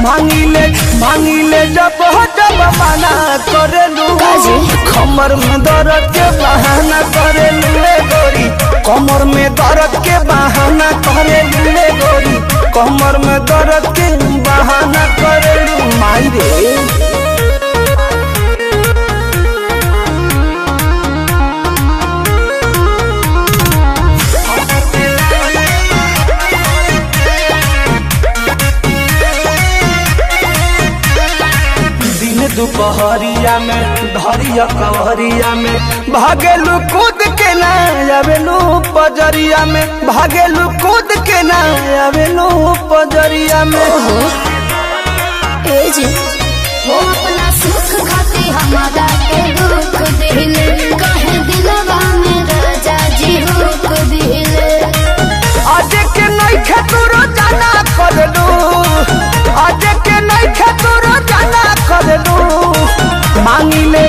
मांगिले जब जब मना करेलू कमर में दर्द के बहाना करेलू रे गोरी कमर में दर्द के बहाना करेलू रे गोरी कमर में दर्द के बहाना करेलू माई रे। दुपहरिया में धरिया कवरिया में भागेलू कूद के ना आवेलू पजरिया में भागेलू कूद के ना आवेलू पजरिया में वो अपना सुख खाती हमारा के दुख दिले कहे दिलवा में राजा जी हुक दिले आज के नहीं खेतुरो जाना करलू आज के नहीं खेतुरो जाना करलू मांगिले